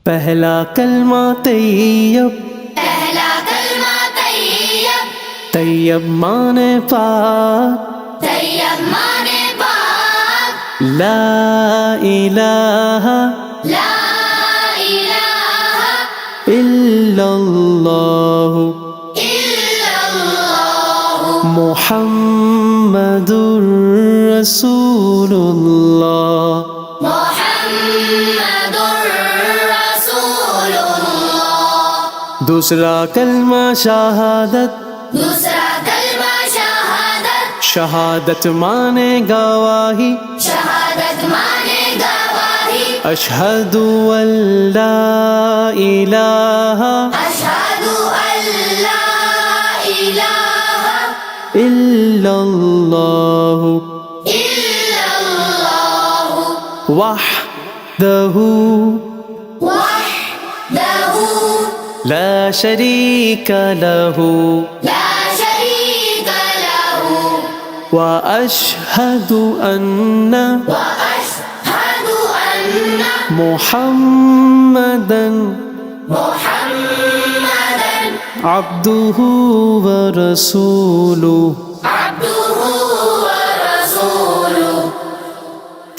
पहला कलमा तैयब, पहला कलमा तैयब, तैयब माने पाक, तैयब माने पाक, ला इलाहा ला इलाहा इल्लल्लाहु इल्लल्लाहु मुहम्मदुर रसूलुल्लाह। मुहम्मदुर रसूलुल्लाह। दूसरा कलमा शहादत, दूसरा कलमा शहादत, शहादत माने गवाही, शहादत माने गवाही, अशहदु अल्ला इलाहा अशहदु अल्ला इलाहा इल्लल्लाहु इल्लल्लाहु वहदहु वहदहु ला शरीक लहु ला शरीक लहु व अशहदु अन्ना व अशहदु अन्ना मुहम्मदन मुहम्मदन अब्दुहु व रसूलुहु। अब्दुहु व रसूलुहु।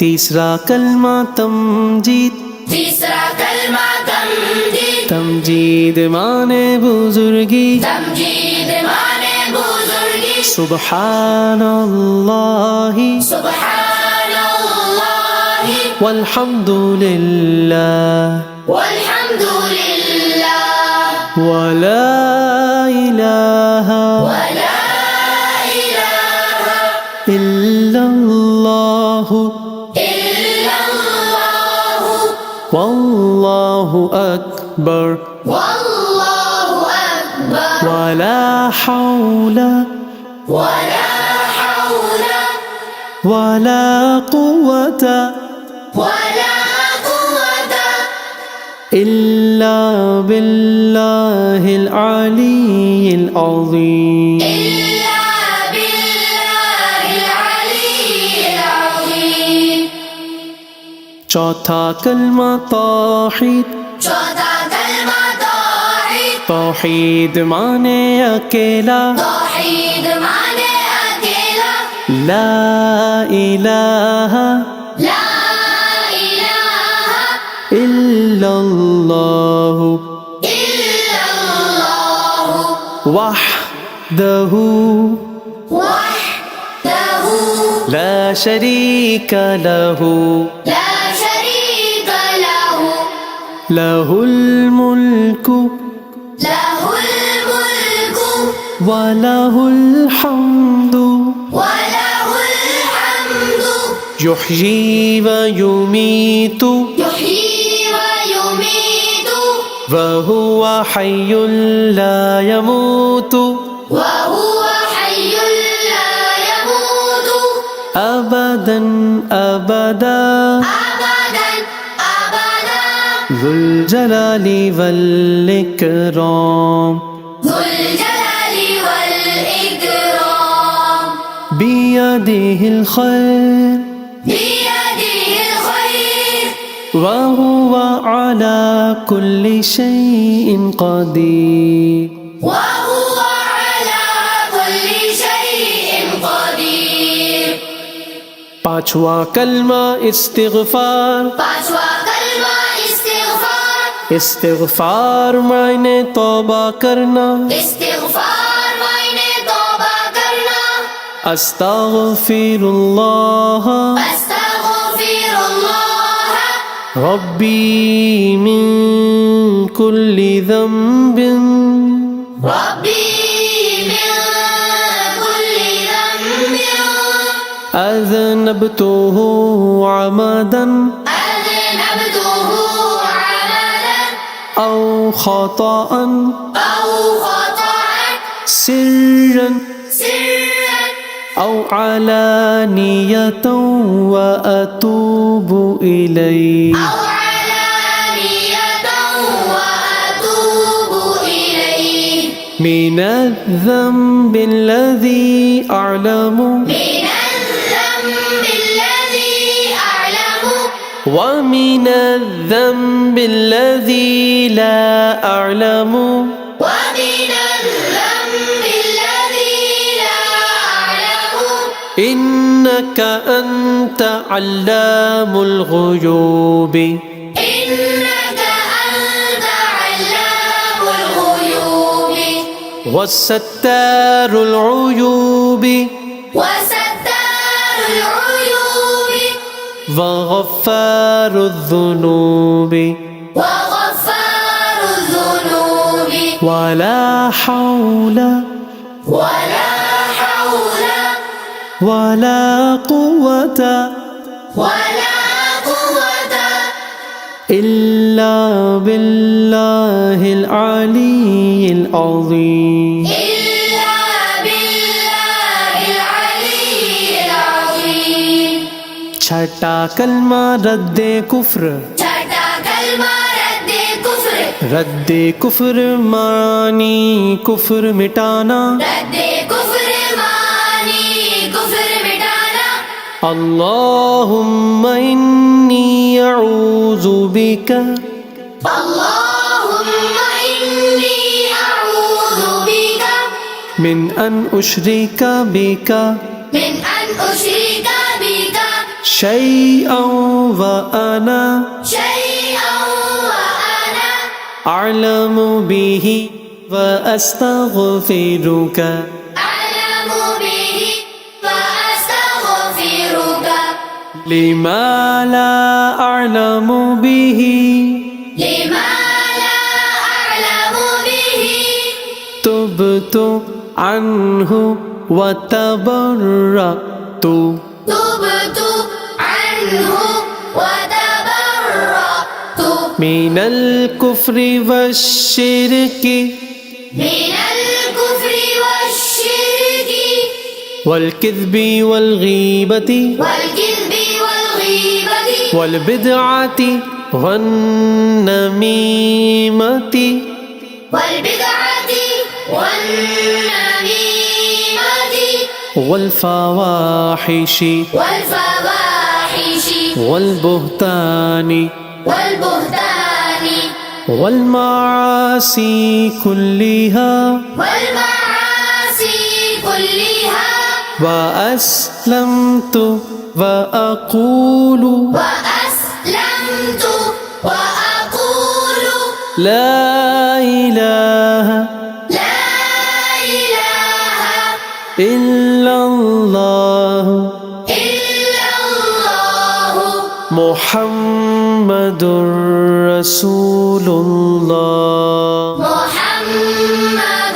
तीसरा कलमा तमजीद, तीसरा कलमा तमजीद, तमजीद माने बुजुर्गी, तमजीद माने बुजुर्गी, सुब्हानल्लाहि सुब्हानल्लाहि वल्हम्दुलिल्लाह वल्हम्दुलिल्लाह वला इलाहा वला इलाहा इल्लल्लाहु इल्लल्लाहु वल्लाहु अकबर वल्लाहु अकबर वला हौला वला हौला वला कुव्वता वला कुव्वता इल्ला बिल्लाहिल अलीयिल अज़ीम। इल्ला बिल्लाहिल अलीय्यिल अज़ीम। चौथा कलमा तौहीद, चौथा कलमा तौहीद, तौहीद माने अकेला, तौहीद माने अकेला, ला इलाहा ला इलाहा इल्लल्लाहु इल्लल्लाहु वहदहु वहदहु ला शरीक लहु ला शरीक लहु लहुल मुल्कु लहुल मुल्कु व लहुल हम्दु वलहुल हम्दु युह्यी व युमीतु युह्यी व युमीतु व हुवा हय्युल ला यमूतु व हुवा हय्युल ला यमूतु अबदन अबदा अबदन अबदा ज़ुल जलाली वल इकराम ذुल जलाली वल इकराम बियदिहिल खैर बियदिहिल खैर व हुवा अला कुल्लि शैइन क़दीर। व हुवा अला कुल्लि शैइन क़दीर। पांचवा कलमा इस्तिग़फ़ार, पांचवा कलमा इस्तिग़फ़ार, इस्तिग़फ़ार मायने तौबा करना, इस्तिग़फ़ार मायने तौबा करना, अस्तग़फ़िरुल्लाह अस्तग़फ़िरुल्लाह रब्बी मिन कुल्लि ज़ंबिन रब्बी मिन कुल्लि ज़ंबिन अज़नबतुहु अमदन अज़नबतुहु अमदन औ ख़ताअन औ ख़ताअन सिर्रन सिर्रन औ अलानियतन व अतूबु इलैहि। औ अलानियतन व अतूबु इलैहि मिनज़्ज़ंबि अल्लज़ी अअलमु मिनज़्ज़ंबि अल्लज़ी अअलमु ومن الذنب الذي لا أعلم ومن الذنب الذي لا أعلم إنك أنت علام الغيوب إنك أنت علام الغيوب والستار العيوب وستار العيوب وغفار الذنوب وغفار الذنوب ولا حول ولا حول ولا قوة ولا قوة إلا بالله العلي العظيم إلا بالله العلي العظيم छठा कलमा रद्दे कुफ्र छठा कलमा रद्दे कुफ्र मानी कुफ्र मिटाना रद्दे कुफ्र मानी कुफ्र मिटाना अल्लाहुम्मा इन्नी अऊज़ु बिका अल्लाहुम्मा इन्नी अऊज़ु बिका मिन अन उश्रिका बिका मिन अन उश्रिका बिका शैअन व अना शैअन व अना अअलमु बिही व अस्तगफिरुका أعلم به وأستغفرك लिमा ला अअलमु बिही لما لا أعلم به तुबतु अन्हु व तबर्रअतु تبت عنه وتبرأت मिनल कुफ्रि वश्शिरक من الكفر والشرك والكذب والغيبة والكذب والغيبة والبدعة والنميمة والبدعة والنميمة والفواحش والفواحش والبهتان والبهتان والمعاصي كلها والمعاصي كلها وأسلمت وأقول وأسلمت وأقول لا إله لا إله إلا الله إلا الله محمد رسول الله محمد